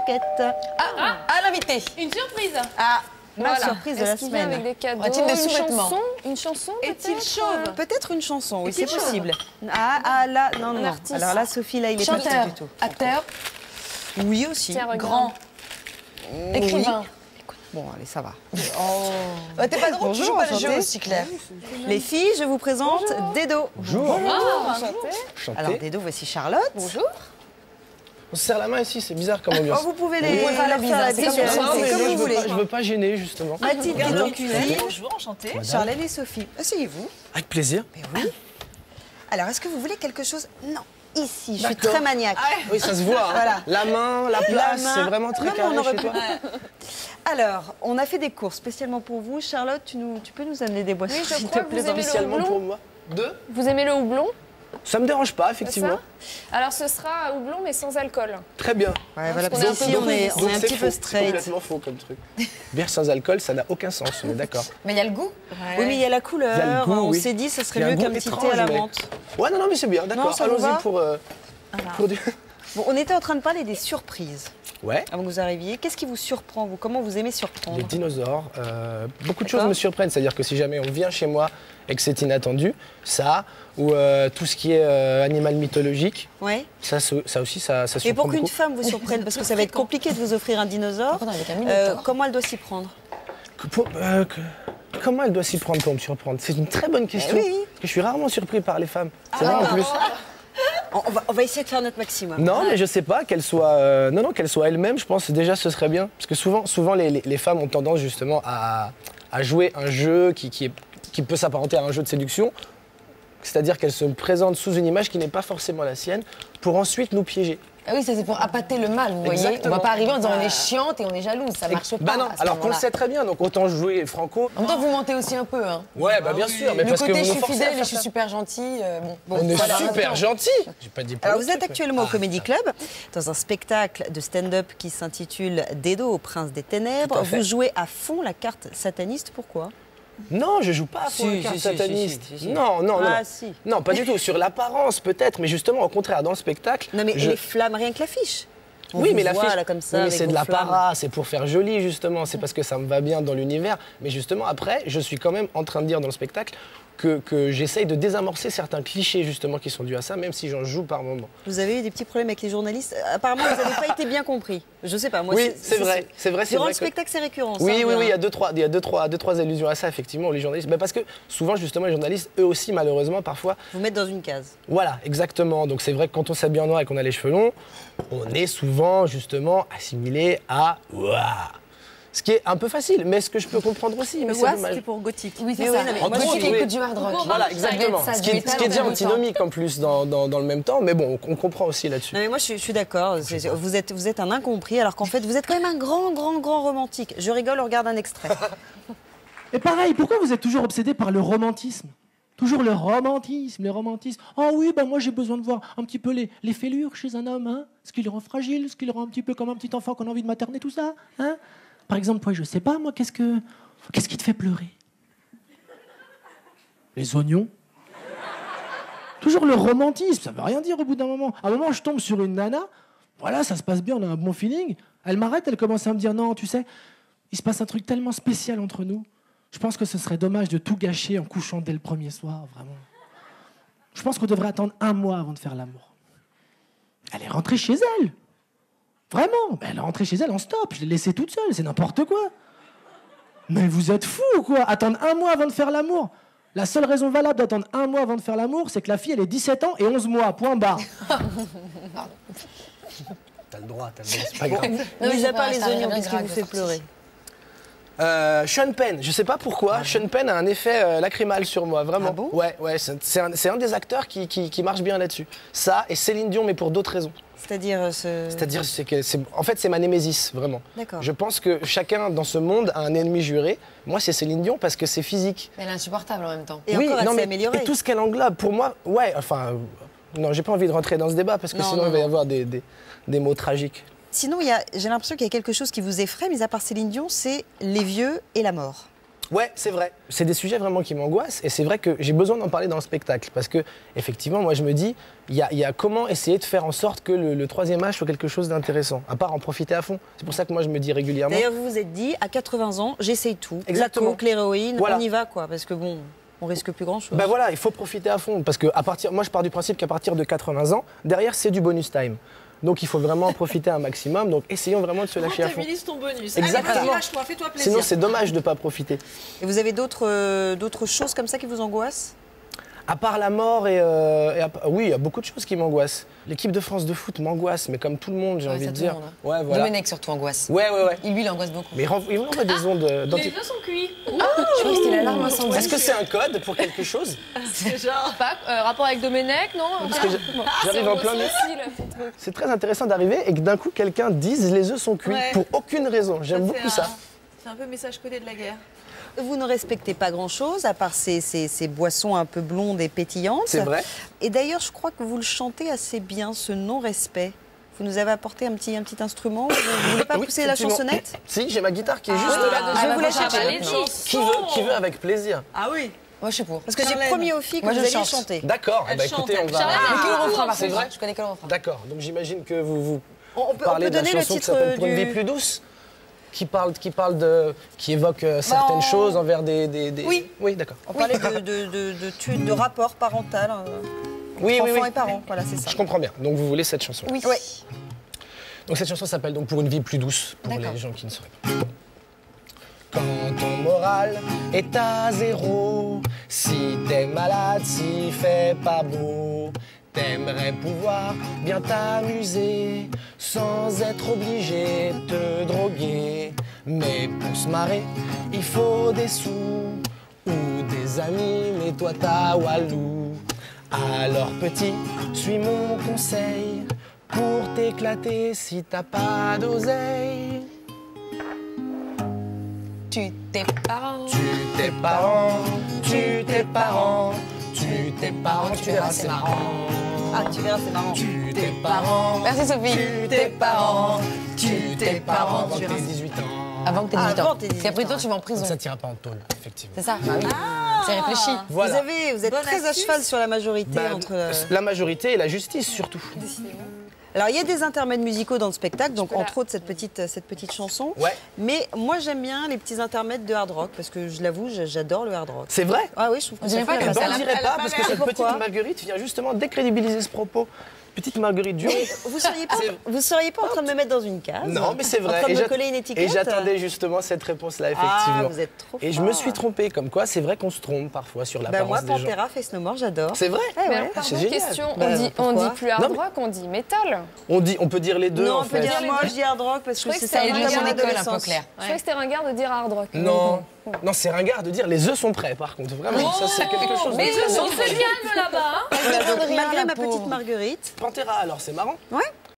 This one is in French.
Coquette. Ah, l'invité. Une surprise. Ah, ma Voilà. surprise de la Est-ce qu'il vient semaine. avec des cadeaux, Aura-t-il des une sous-vêtements chanson, une chanson Est-il peut-être chauve? Peut-être une chanson, oui, c'est Est-il chauve? possible. Ah, là, non, non. artiste. Alors là, Sophie, là, il est pas Chanteur, du tout. acteur, Oui, aussi. Tiens, regarde. grand, écrivain. Bon, allez, ça va. T'es pas drôle, tu joues Bonjour, pas le jeu enchantée. aussi, Claire. Les filles, je vous présente Dedo. Bonjour. Enchanté. Alors, Dedo, voici Charlotte. Bonjour. On se serre la main ici, c'est bizarre comme Oh, ambiance. vous pouvez Vous pouvez faire la leur bise, faire la hein, c'est bise, comme ça. c'est Non, mais comme moi, vous voulez. je veux pas gêner, justement. Mathilde est en cuisine. Bonjour, enchantée. Charlène et Sophie. Asseyez-vous. Avec plaisir. Mais oui. Alors, est-ce que vous voulez quelque chose? Non. Ici, je suis D'accord. très maniaque. Oui, ça se voit. hein. Voilà. La main, la La place, main. c'est vraiment très Non, mais carré on aurait chez pu- toi. Alors, on a fait des courses spécialement pour vous. Charlotte, tu peux nous amener des boissons, Oui, je s'il crois te que plaît, vous dans aimez le le salon. Spécialement houblon. pour moi. Deux. Vous aimez le houblon? Ça me dérange pas, C'est effectivement. ça? Alors ce sera houblon mais sans alcool. Très bien. Ouais, voilà, qu'on parce est un qu'ici, peu on est Donc un c'est petit faux, peu c'est straight. complètement faux comme truc. Bière sans alcool, ça n'a aucun sens, on est d'accord. Mais il y a le goût. Oui, mais il y a la couleur. Il y a le goût, on oui. s'est dit, ce serait Il y a un mieux goût qu'un petit thé étrange, à la mais- menthe. Ouais, non, mais c'est bien, Non, d'accord. ça vous va Allons-y pour du... Bon, on était en train de parler des surprises Ouais. avant que vous arriviez. Qu'est-ce qui vous surprend, vous? Comment vous aimez surprendre? Les dinosaures, beaucoup de D'accord. choses me surprennent. C'est-à-dire que si jamais on vient chez moi et que c'est inattendu, ça, ou tout ce qui est animal mythologique, Ouais. ça aussi, ça Et surprend pour qu'une beaucoup. femme vous surprenne, parce que ça va être compliqué de vous offrir un dinosaure, Pourtant, avec un minotaure. comment elle doit s'y prendre? Comment elle doit s'y prendre pour me surprendre? C'est une très bonne question. Eh oui. Parce que je suis rarement surpris par les femmes. C'est vrai en plus. On va essayer de faire notre maximum. Non, mais je sais pas, qu'elle soit, qu'elle soit elle-même, je pense déjà ce serait bien. Parce que souvent les femmes ont tendance justement à jouer un jeu qui peut s'apparenter à un jeu de séduction. C'est-à-dire qu'elles se présentent sous une image qui n'est pas forcément la sienne pour ensuite nous piéger. Ah oui, ça c'est pour appâter le mal, vous voyez. Exactement. On va pas arriver en disant on est chiante et on est jalouse, ça marche pas. Bah non, à ce alors qu'on le moment-là. sait très bien, donc autant jouer franco. En même temps, vous mentez aussi un peu. Hein. Ouais, bah bien sûr, mais Le parce que côté vous je nous suis forcez à fidèle et faire je suis ça. super gentille. On est voilà. super gentils. J'ai pas dit pour Alors le vous êtes truc, mais- actuellement au Comedy Club dans un spectacle de stand-up qui s'intitule Dedo au prince des ténèbres. Tout à fait. Vous jouez à fond la carte sataniste, pourquoi? Non, je joue pas à fond Si, la carte si, sataniste. si. Non, non, non. Ah, si. Non, pas du tout. Sur l'apparence peut-être, mais justement au contraire, dans le spectacle. Non mais je- les flammes, rien que l'affiche. On Oui, vous mais la voit, fiche, là comme ça, oui, mais avec c'est de vos flammes. l'apparat, c'est pour faire joli justement, c'est parce que ça me va bien dans l'univers. Mais justement après, je suis quand même en train de dire dans le spectacle que j'essaye de désamorcer certains clichés justement qui sont dus à ça, même si j'en joue par moment. Vous avez eu des petits problèmes avec les journalistes. Apparemment, vous n'avez pas été bien compris. Je sais pas, moi. Oui, c'est vrai, c'est vrai, c'est Durant vrai le que- spectacle, c'est récurrent. ça, Oui, oui, bien. oui, il y a deux, trois allusions à ça, effectivement, les journalistes. Mais parce que souvent, justement, les journalistes, eux aussi, malheureusement, parfois, Vous mettre dans une case. voilà, exactement. Donc c'est vrai que quand on s'habille en noir et qu'on a les cheveux longs, on est souvent, justement, assimilé à ouah. Ce qui est un peu facile, mais ce que je peux comprendre aussi. Mais c'est Ouah, dommage. c'était pour gothique. Oui, c'est Mais ça. oui, non, mais En moi, gros, je Gothique suis- oui. écoute du hard rock. Voilà, exactement. Ça Ce qui devait être est déjà dégoûtant. antinomique en plus dans le même temps, mais bon, on comprend aussi là-dessus. Non mais moi je suis d'accord, vous êtes un incompris alors qu'en fait vous êtes quand même un grand romantique. Je rigole, on regarde un extrait. Et pareil, pourquoi vous êtes toujours obsédé par le romantisme? Toujours le romantisme, le romantisme. Oh oui, ben moi j'ai besoin de voir un petit peu les fêlures chez un homme, hein? Ce qui le rend fragile, ce qui le rend un petit peu comme un petit enfant qu'on a envie de materner, tout ça, hein? Par exemple, toi, je sais pas, moi, qu'est-ce qui te fait pleurer? Les oignons? Toujours le romantisme, ça veut rien dire au bout d'un moment. À un moment, je tombe sur une nana, voilà, ça se passe bien, on a un bon feeling. Elle m'arrête, elle commence à me dire, non, tu sais, il se passe un truc tellement spécial entre nous. Je pense que ce serait dommage de tout gâcher en couchant dès le premier soir, vraiment. Je pense qu'on devrait attendre 1 mois avant de faire l'amour. Elle est rentrée chez elle. Vraiment, ben, elle est rentrée chez elle en stop. Je l'ai laissée toute seule, c'est n'importe quoi. Mais vous êtes fous ou quoi? Attendre 1 mois avant de faire l'amour? La seule raison valable d'attendre 1 mois avant de faire l'amour, c'est que la fille, elle est 17 ans et 11 mois, point barre. T'as le droit, c'est pas grave. Non, Mis mais à part les ça a oignons, rien qu'est-ce qui grave vous de fait sortir. pleurer? Sean Penn, je sais pas pourquoi, Sean Penn a un effet lacrymal sur moi, vraiment. Ah bon? Ouais, c'est un des acteurs qui marche bien là-dessus. Ça et Céline Dion, mais pour d'autres raisons. C'est-à-dire C'est-à-dire, en fait, c'est ma némésis, vraiment. D'accord. Je pense que chacun dans ce monde a un ennemi juré. Moi, c'est Céline Dion parce que c'est physique. Elle est insupportable en même temps. Et encore, elle s'est mais améliorée. et tout ce qu'elle englobe, pour moi, ouais, enfin, non, j'ai pas envie de rentrer dans ce débat parce que Non, sinon non, il va y non. avoir des mots tragiques. Sinon, j'ai l'impression qu'il y a quelque chose qui vous effraie, mis à part Céline Dion, c'est les vieux et la mort. Ouais, c'est vrai. C'est des sujets vraiment qui m'angoissent et c'est vrai que j'ai besoin d'en parler dans le spectacle parce que effectivement, moi je me dis, il y a comment essayer de faire en sorte que le troisième âge soit quelque chose d'intéressant, à part en profiter à fond. C'est pour ça que moi je me dis régulièrement. D'ailleurs, vous vous êtes dit, à 80 ans, j'essaye tout. Exactement. La coke, l'héroïne, Voilà. on y va quoi, parce que bon, on risque plus grand-chose. Ben voilà, il faut profiter à fond parce que moi je pars du principe qu'à partir de 80 ans, derrière c'est du bonus time. Donc il faut vraiment en profiter un maximum. Donc essayons vraiment de se lâcher à fond. Rentabilise ton bonus. Exactement. Allez, vas-y, lâche-toi, fais-toi plaisir. Sinon c'est dommage de ne pas profiter. Et vous avez d'autres choses comme ça qui vous angoissent? À part la mort oui, il y a beaucoup de choses qui m'angoissent. L'équipe de France de foot m'angoisse, mais comme tout le monde, j'ai Ouais, envie ça, de tout le dire. monde, hein. Ouais, voilà. Domenech surtout angoisse. Ouais. Lui, il angoisse beaucoup. Mais il m'envoie des ondes Les d'anti. œufs sont cuits. Je crois que c'était l'alarme incendie. Est-ce que c'est un code pour quelque chose? C'est genre. Pas rapport avec Domenech, non? Parce que j'arrive en plein milieu. C'est très intéressant d'arriver et que d'un coup quelqu'un dise les œufs sont cuits Ouais. pour aucune raison. J'aime beaucoup ça. C'est un peu message codé de la guerre. Vous ne respectez pas grand-chose, à part ces boissons un peu blondes et pétillantes. C'est vrai. Et d'ailleurs, je crois que vous le chantez assez bien, ce non-respect. Vous nous avez apporté un petit instrument. Vous ne voulez pas Oui, pousser la effectivement. chansonnette? Si, j'ai ma guitare qui est juste là. Je vais vous la franchement, chercher. allez-y. Qui veut avec plaisir. Ah oui. Moi, je suis pour. Parce que j'ai Charlène. promis aux filles que Moi, vous je alliez chante. chanter. D'accord. Elle Écoutez, chante, on va. Charlène. Je connais que le refrain, par c'est contre. vrai. Je connais que le refrain. D'accord. Donc j'imagine que vous On peut parlez de la donner le chanson qui titre s'appelle Pour une vie du... plus douce, qui évoque certaines choses envers des. Oui. Oui, d'accord. On parlait de rapport parental, Oui, enfants et parents. Voilà, c'est ça. Je comprends bien. Donc vous voulez cette chanson. Oui. Ouais. Donc cette chanson s'appelle donc Pour une vie plus douce pour D'accord. les gens qui ne sauraient pas. Quand ton moral est à zéro, si t'es malade, s'il fait pas beau, t'aimerais pouvoir bien t'amuser sans être obligé de te droguer. Mais pour se marrer, il faut des sous ou des amis, mais toi t'as Walou. Alors petit, suis mon conseil pour t'éclater si t'as pas d'oseille. Tu t'es parents. Tu t'es parents, tu t'es parents, tu t'es parents, tu verras c'est marrant. Ah, tu verras, c'est marrant. Tu t'es parents, Merci, Sophie. tu t'es parents, tu t'es parents avant que t'aies 18 ans. Avant que t'aies 18 avant ans. que t'aies 18 Si après toi, ans. tu vas en prison. Donc ça tira pas en tôle, effectivement. C'est ça. Bah oui. C'est réfléchi. Voilà. Vous êtes Bonne très à astuce. cheval sur la majorité Bah, entre... La majorité et la justice surtout. Alors, il y a des intermèdes musicaux dans le spectacle, donc peux la- entre autres cette petite chanson. Ouais. Mais moi, j'aime bien les petits intermèdes de hard rock, parce que je l'avoue, j'adore le hard rock. C'est vrai? Ah oui, je trouve que On ça dirait fait pas la comme Eh ben, ça, on passe. dirait pas parce que cette Pourquoi petite Marguerite vient justement décrédibiliser ce propos. Petite Marguerite Durand. Vous seriez pas en train de me mettre dans une case? Non, mais c'est vrai. En train de me j'att- coller une étiquette? Et j'attendais justement cette réponse-là, effectivement. Ah, vous êtes trop Et je fort. me suis trompé, comme quoi c'est vrai qu'on se trompe parfois sur Bah, l'apparence moi, des gens. Pantera, Face No More, j'adore. C'est vrai? Eh Mais ouais. alors, c'est pardon, génial. question, Bah, on pourquoi dit plus hard Non, mais- rock, on dit métal. On peut dire les deux, Non, en on peut fait. dire, moi, je dis hard rock parce que croyais c'est que ça. c'était Elle le est dire en en école un peu l'adolescence. clair. Je croyais que c'était ringard de dire hard rock. Non, non, c'est ringard de dire les œufs sont prêts, par contre. Vraiment, ça c'est quelque chose de Mais très on autre. fait bien, nous, là-bas. hein. Voilà, donc, Rien, malgré la ma pauvre. petite Marguerite. Pantera, alors c'est marrant. Ouais.